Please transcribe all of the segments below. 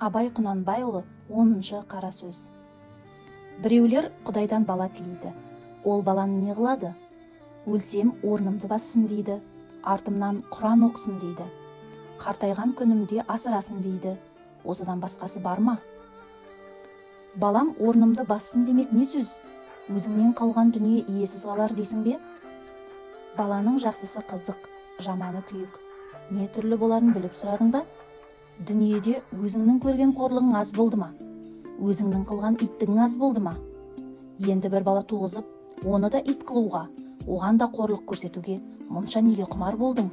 Абай Құнанбайұлы 10-шы қара сөз. Біреулер Құдайдан бала тілейді. Ол баланы не қылады? Өлсем орнымды бассын дейді, артымнан Құран оқысын дейді. Қартайған күнімде асырасын дейді. Осыдан басқасы бар ма? Балам орнымды бассын демек не сөз? Өзіңнен қалған дүние иесіз қалар дейсің бе? Баланың жақсысы қызық, жаманы күйік. Не түрлі боларын біліп сұрадың ба? Дүниеде өзіңнің көрген қорлығың аз болды ма? Өзіңнің қылған иттігің аз болды ма? Енді бір бала туғызып, оны да ит қылуға, оған да қорлық көрсетуге мұнша неге құмар болдың?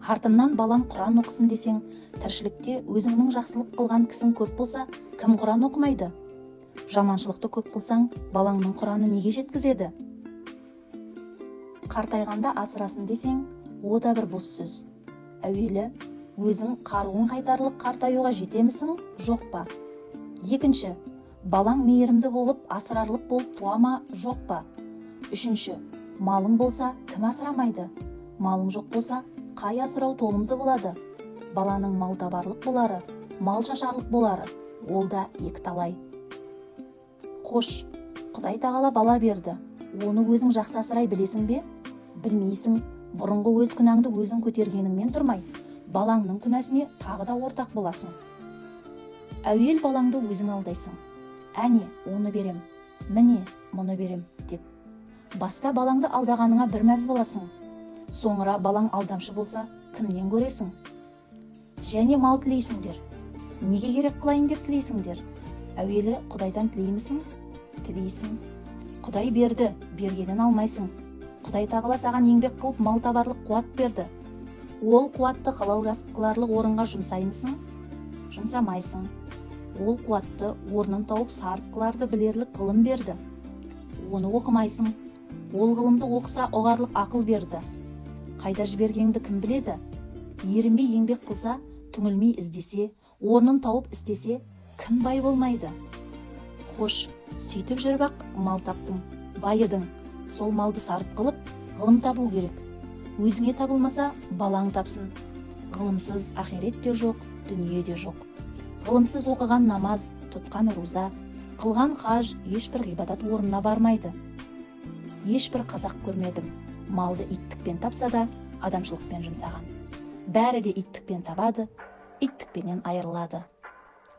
Артымнан балам Құран оқысын десең, тіршілікте өзіңнің жақсылық қылған кісің көп болса, кім Құран оқымайды? Жаманшылықты көп қылсаң, балаңның Құраны неге жеткізеді? Қартайғанда асырасын десең, о да бір бос сөз. Әуелі, өзің қаруын қайтарлық қартаюға жетемісің, жоқ па? Екінші, балаң мейірімді болып, асырарлық болып туа ма, жоқ па? Үшінші, малың болса, кім асырамайды? Малың жоқ болса, қай асырау толымды болады? Баланың мал табарлық болары, мал шашарлық болары, ол да екі талай. Қош, Құдай тағала бала берді. Оны өзің жақсы асырай білесің бе? Білмейсің, бұрынғы өз күнәңді өзің көтергеніңмен тұрмай, балаңның күнәсіне тағы да ортақ боласың. Әуел балаңды өзің алдайсың. Әне, оны берем, міне, мұны берем, деп. Баста балаңды алдағаныңа бір мәз боласың. Соңыра балаң алдамшы болса, кімнен көресің? Және мал тілейсіңдер. Неге керек қылайын деп тілейсіңдер? Әуелі Құдайдан тілеймісің? Тілейсің. Құдай берді, бергенін алмайсың. Құдай тағала саған еңбек қылып мал табарлық қуат берді. Ол қуатты халал кәсіп қыларлық орынға жұмсаймысың? Жұмсамайсың. Ол қуатты орнын тауып сарып қыларды білерлік ғылым берді. Оны оқымайсың. Ол ғылымды оқыса оғарлық ақыл берді. Қайда жібергенді кім біледі? Ерінбей еңбек қылса, түңілмей іздесе, орнын тауып істесе, кім бай болмайды? Хош, сөйтіп жүріп ақ мал таптың, байыдың. Сол малды сарып қылып, ғылым табу керек. Өзіңе табылмаса, балаң тапсын. Ғылымсыз ақирет те жоқ, дүние де жоқ. Ғылымсыз оқыған намаз, тұтқан руза, қылған хаж ешбір ғибадат орнына бармайды. Ешбір қазақ көрмедім. Малды иттікпен тапса да, адамшылықпен жұмсаған. Бәрі де иттікпен табады, иттікпенен айырылады.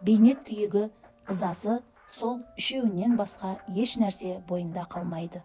Бейнет күйігі, ызасы, сол үшеуінен басқа еш нәрсе бойында қалмайды.